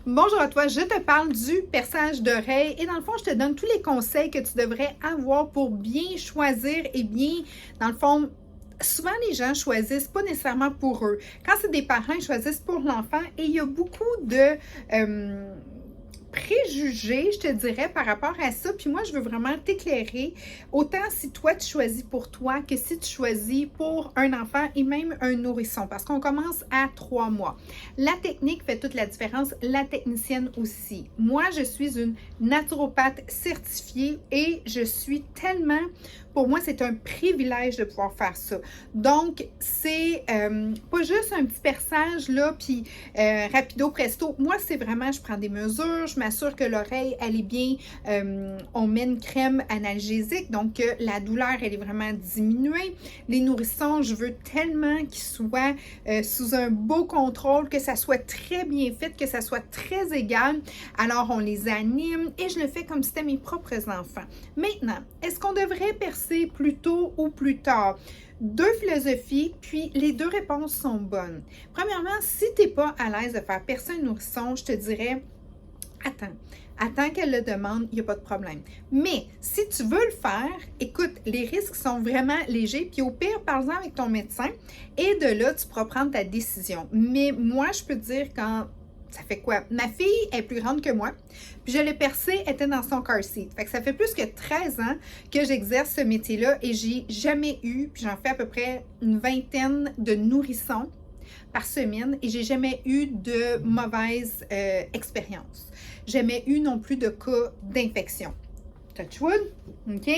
Bonjour à toi, je te parle du perçage d'oreilles et dans le fond, je te donne tous les conseils que tu devrais avoir pour bien choisir et bien, dans le fond, souvent les gens choisissent pas nécessairement pour eux. Quand c'est des parents, ils choisissent pour l'enfant et il y a beaucoup de préjugés, je te dirais, par rapport à ça. Puis moi, je veux vraiment t'éclairer, autant si toi, tu choisis pour toi que si tu choisis pour un enfant et même un nourrisson, parce qu'on commence à 3 mois. La technique fait toute la différence, la technicienne aussi. Moi, je suis une naturopathe certifiée et je suis tellement... Pour moi, c'est un privilège de pouvoir faire ça. Donc, c'est pas juste un petit perçage, là, puis rapido presto. Moi, c'est vraiment, je prends des mesures, je m'assure que l'oreille, elle est bien, on met une crème analgésique, donc la douleur, elle est vraiment diminuée. Les nourrissons, je veux tellement qu'ils soient sous un beau contrôle, que ça soit très bien fait, que ça soit très égal. Alors, on les anime et je le fais comme si c'était mes propres enfants. Maintenant, est-ce qu'on devrait percer plus tôt ou plus tard? Deux philosophies, puis les deux réponses sont bonnes. Premièrement, si tu n'es pas à l'aise de faire percer un nourrisson, je te dirais, attends qu'elle le demande, il n'y a pas de problème. Mais si tu veux le faire, écoute, les risques sont vraiment légers, puis au pire, parle-en avec ton médecin, et de là, tu pourras prendre ta décision. Mais moi, je peux te dire quand... Ça fait quoi? Ma fille est plus grande que moi, puis je l'ai percée, elle était dans son car seat. Fait que ça fait plus que 13 ans que j'exerce ce métier-là et j'ai jamais eu, puis j'en fais à peu près une vingtaine de nourrissons par semaine et j'ai jamais eu de mauvaise expérience. Jamais eu non plus de cas d'infection. Touch wood, OK?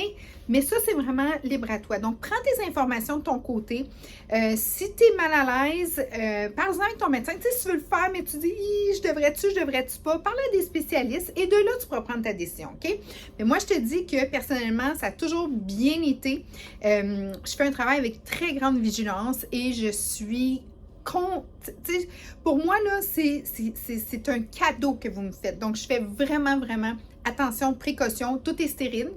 Mais ça, c'est vraiment libre à toi. Donc, prends tes informations de ton côté. Si tu es mal à l'aise, parle-en avec ton médecin. Tu sais, si tu veux le faire, mais tu dis, je devrais-tu pas? Parle à des spécialistes et de là, tu pourras prendre ta décision, OK? Mais moi, je te dis que personnellement, ça a toujours bien été. Je fais un travail avec très grande vigilance et je suis... Pour moi, là, c'est un cadeau que vous me faites. Donc, je fais vraiment, vraiment attention, précaution. Tout est stérile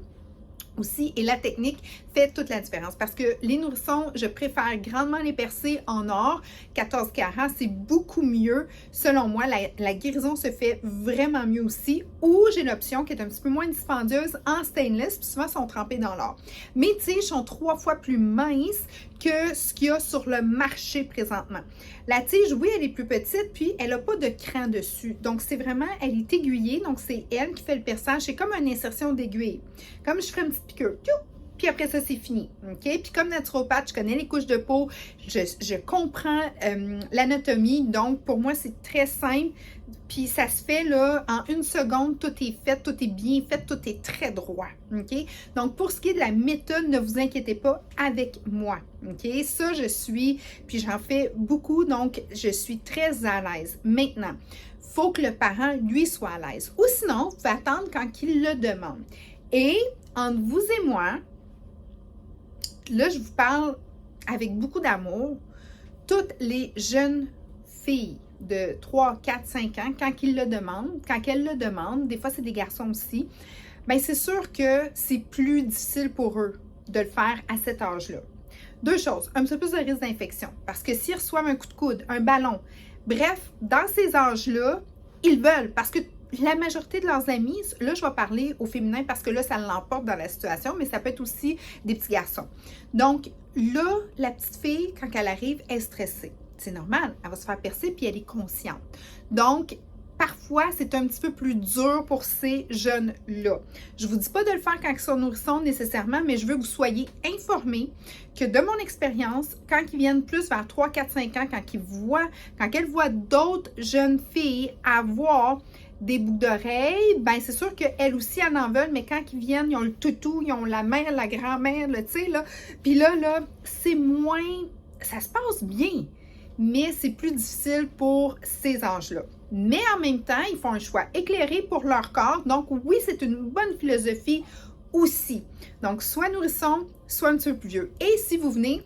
aussi et la technique fait toute la différence parce que les nourrissons, je préfère grandement les percer en or. 14 carats, c'est beaucoup mieux. Selon moi, la guérison se fait vraiment mieux aussi. Ou j'ai l'option qui est un petit peu moins dispendieuse en stainless, puis souvent sont trempés dans l'or. Mes tiges sont 3 fois plus minces que ce qu'il y a sur le marché présentement. La tige, oui, elle est plus petite, puis elle n'a pas de cran dessus. Donc, c'est vraiment, elle est aiguillée, donc c'est elle qui fait le perçage. C'est comme une insertion d'aiguille. Comme je ferais une petite piqûre. Puis après ça, c'est fini. OK? Puis comme naturopathe, je connais les couches de peau, je comprends l'anatomie. Donc, pour moi, c'est très simple. Puis ça se fait là, en 1 seconde, tout est fait, tout est bien fait, tout est très droit. OK? Donc, pour ce qui est de la méthode, ne vous inquiétez pas avec moi. OK? Ça, je suis, puis j'en fais beaucoup, donc je suis très à l'aise. Maintenant, il faut que le parent, lui, soit à l'aise. Ou sinon, vous pouvez attendre quand il le demande. Et entre vous et moi, là, je vous parle avec beaucoup d'amour. Toutes les jeunes filles de 3, 4, 5 ans, quand elles le demandent, des fois c'est des garçons aussi, bien c'est sûr que c'est plus difficile pour eux de le faire à cet âge-là. Deux choses, un petit peu plus de risque d'infection, parce que s'ils reçoivent un coup de coude, un ballon, bref, dans ces âges-là, ils veulent, parce que la majorité de leurs amis, là, je vais parler au féminin parce que là, ça l'emporte dans la situation, mais ça peut être aussi des petits garçons. Donc, là, la petite fille, quand elle arrive, elle est stressée. C'est normal, elle va se faire percer puis elle est consciente. Donc, parfois, c'est un petit peu plus dur pour ces jeunes-là. Je ne vous dis pas de le faire quand ils sont nourrissons nécessairement, mais je veux que vous soyez informés que de mon expérience, quand ils viennent plus vers 3, 4, 5 ans, quand elles voient d'autres jeunes filles avoir des boucles d'oreilles, ben c'est sûr qu'elles aussi en veulent, mais quand ils viennent, ils ont le toutou, ils ont la mère, la grand-mère, tu sais, là. Puis là, c'est moins... Ça se passe bien, mais c'est plus difficile pour ces âges-là. Mais en même temps, ils font un choix éclairé pour leur corps. Donc, oui, c'est une bonne philosophie aussi. Donc, soit nourrisson, soit un petit peu plus vieux. Et si vous venez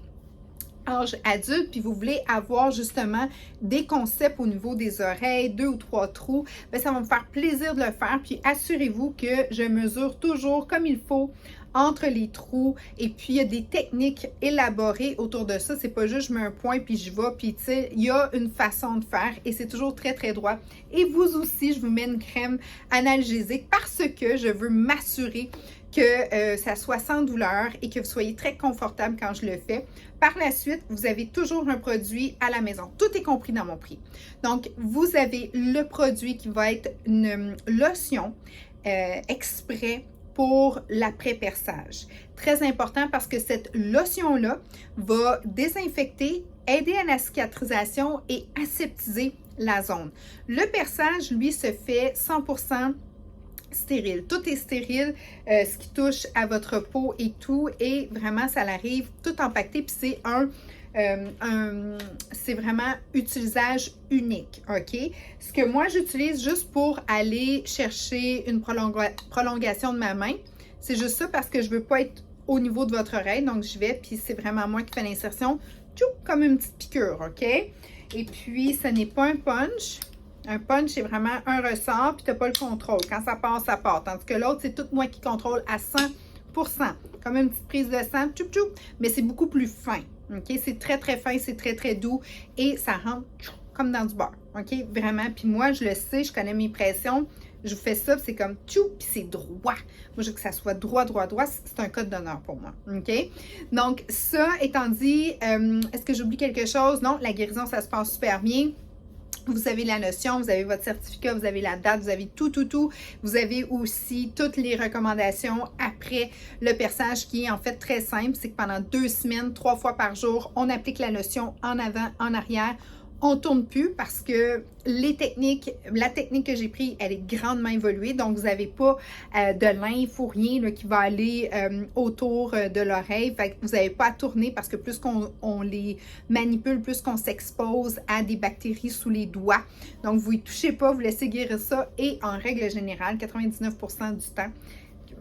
âge adulte, puis vous voulez avoir justement des concepts au niveau des oreilles, 2 ou 3 trous, bien, ça va me faire plaisir de le faire. Puis assurez-vous que je mesure toujours comme il faut entre les trous, et puis il y a des techniques élaborées autour de ça. C'est pas juste je mets un point puis je vais, puis tu sais, il y a une façon de faire et c'est toujours très très droit. Et vous aussi, je vous mets une crème analgésique parce que je veux m'assurer que ça soit sans douleur et que vous soyez très confortable quand je le fais. Par la suite, vous avez toujours un produit à la maison. Tout est compris dans mon prix. Donc, vous avez le produit qui va être une lotion exprès pour l'après-perçage. Très important parce que cette lotion-là va désinfecter, aider à la cicatrisation et aseptiser la zone. Le perçage, lui, se fait 100% stérile. Tout est stérile, ce qui touche à votre peau et tout, et vraiment, ça l'arrive tout empaqueté, puis c'est c'est vraiment utilisage unique, OK? Ce que moi, j'utilise juste pour aller chercher une prolongation de ma main, c'est juste ça parce que je ne veux pas être au niveau de votre oreille, donc je vais, puis c'est vraiment moi qui fais l'insertion, comme une petite piqûre, OK? Et puis, ce n'est pas un punch. Un punch, c'est vraiment un ressort, puis tu n'as pas le contrôle. Quand ça part, ça part. Tandis que l'autre, c'est tout moi qui contrôle à 100%. Comme une petite prise de sang, mais c'est beaucoup plus fin. OK? C'est très, très fin, c'est très, très doux et ça rentre comme dans du beurre. OK? Vraiment. Puis moi, je le sais, je connais mes pressions. Je vous fais ça, c'est comme puis c'est droit. Moi, je veux que ça soit droit. C'est un code d'honneur pour moi. OK? Donc, ça étant dit, est-ce que j'oublie quelque chose? Non, la guérison, ça se passe super bien. Vous avez la notion, vous avez votre certificat, vous avez la date, vous avez tout. Vous avez aussi toutes les recommandations après le perçage qui est en fait très simple. C'est que pendant 2 semaines, 3 fois par jour, on applique la lotion en avant, en arrière. On ne tourne plus parce que la technique que j'ai prise, elle est grandement évoluée. Donc, vous n'avez pas de lymphe ou rien là, qui va aller autour de l'oreille. Fait que vous n'avez pas à tourner parce que plus qu'on les manipule, plus qu'on s'expose à des bactéries sous les doigts. Donc, vous ne touchez pas, vous laissez guérir ça. Et en règle générale, 99% du temps,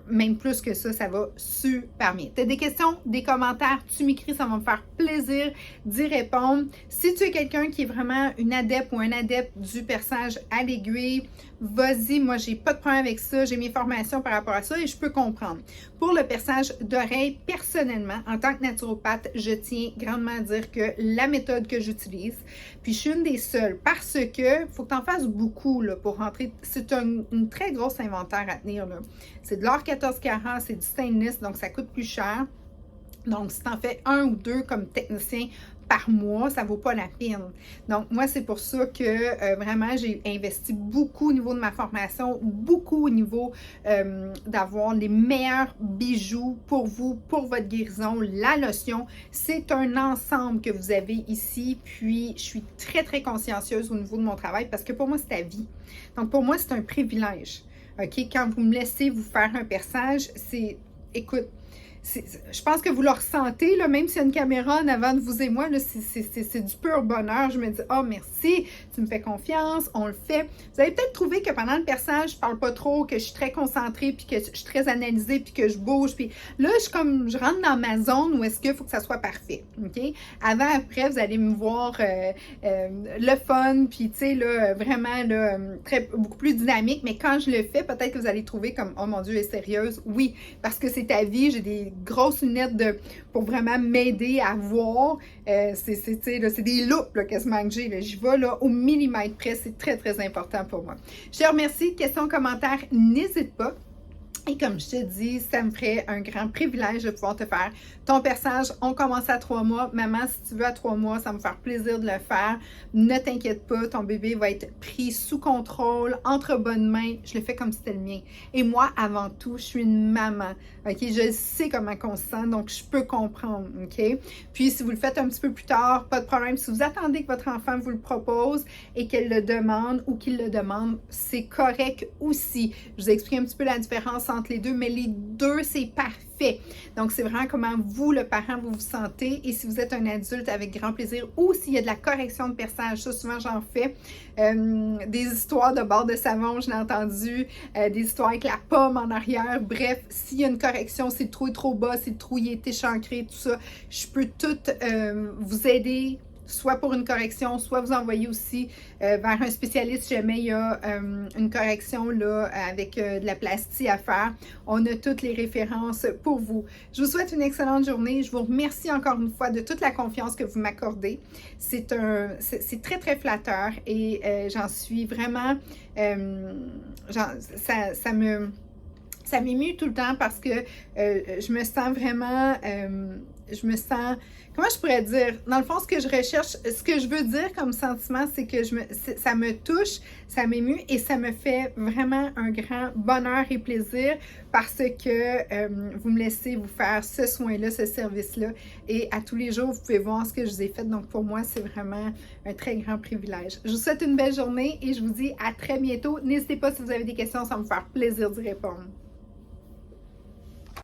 même plus que ça va super bien. Tu as des questions, des commentaires, tu m'écris, ça va me faire plaisir d'y répondre. Si tu es quelqu'un qui est vraiment une adepte ou un adepte du perçage à l'aiguille, vas-y, moi, j'ai pas de problème avec ça. J'ai mes formations par rapport à ça et je peux comprendre. Pour le perçage d'oreilles, personnellement, en tant que naturopathe, je tiens grandement à dire que la méthode que j'utilise, puis je suis une des seules parce que faut que tu en fasses beaucoup là, pour rentrer. C'est une très grosse inventaire à tenir. C'est de l'or 14 carats, c'est du stainless, donc ça coûte plus cher. Donc, si tu en fais 1 ou 2 comme technicien par mois, ça ne vaut pas la peine. Donc, moi, c'est pour ça que vraiment, j'ai investi beaucoup au niveau de ma formation, beaucoup au niveau d'avoir les meilleurs bijoux pour vous, pour votre guérison. La lotion, c'est un ensemble que vous avez ici. Puis, je suis très, très consciencieuse au niveau de mon travail parce que pour moi, c'est ta vie. Donc, pour moi, c'est un privilège. OK? Quand vous me laissez vous faire un perçage, écoute, je pense que vous le ressentez, là, même s'il y a une caméra en avant de vous et moi, c'est du pur bonheur. Je me dis, oh merci, tu me fais confiance, on le fait. Vous avez peut-être trouvé que pendant le perçage, je parle pas trop, que je suis très concentrée, puis que je suis très analysée, puis que je bouge. Puis là, je rentre dans ma zone où est-ce qu'il faut que ça soit parfait. OK? Avant, après, vous allez me voir le fun, puis tu sais, là, vraiment, là, beaucoup plus dynamique. Mais quand je le fais, peut-être que vous allez trouver comme, oh mon Dieu, elle est sérieuse. Oui, parce que c'est ta vie, j'ai des grosses lunettes pour vraiment m'aider à voir. C'est des loupes là, quasiment que j'ai. J'y vais là, au millimètre près. C'est très, très important pour moi. Je te remercie. Questions, commentaires, n'hésite pas. Et comme je te dis, ça me ferait un grand privilège de pouvoir te faire ton perçage. On commence à 3 mois. Maman, si tu veux à 3 mois, ça va me faire plaisir de le faire. Ne t'inquiète pas, ton bébé va être pris sous contrôle, entre bonnes mains. Je le fais comme si c'était le mien. Et moi, avant tout, je suis une maman. OK? Je sais comment on se sent, donc je peux comprendre. OK? Puis, si vous le faites un petit peu plus tard, pas de problème. Si vous attendez que votre enfant vous le propose et qu'elle le demande ou qu'il le demande, c'est correct aussi. Je vous explique un petit peu la différence entre les deux, mais les deux, c'est parfait. Donc, c'est vraiment comment vous, le parent, vous vous sentez. Et si vous êtes un adulte, avec grand plaisir. Ou s'il y a de la correction de perçage, ça, souvent, j'en fais. Des histoires de bord de savon, je l'ai entendu. Des histoires avec la pomme en arrière. Bref, s'il y a une correction, si le trou est trop bas, si le trou il est échancré, tout ça, je peux tout vous aider, soit pour une correction, soit vous envoyer aussi vers un spécialiste si jamais il y a une correction là, avec de la plastie à faire. On a toutes les références pour vous. Je vous souhaite une excellente journée. Je vous remercie encore une fois de toute la confiance que vous m'accordez. C'est très, très flatteur et j'en suis vraiment... ça m'émue tout le temps parce que je me sens vraiment... Comment je pourrais dire? Dans le fond, ce que je recherche, ce que je veux dire comme sentiment, c'est que ça me touche, ça m'émue et ça me fait vraiment un grand bonheur et plaisir parce que vous me laissez vous faire ce soin-là, ce service-là. Et à tous les jours, vous pouvez voir ce que je vous ai fait. Donc, pour moi, c'est vraiment un très grand privilège. Je vous souhaite une belle journée et je vous dis à très bientôt. N'hésitez pas si vous avez des questions, ça va me faire plaisir d'y répondre.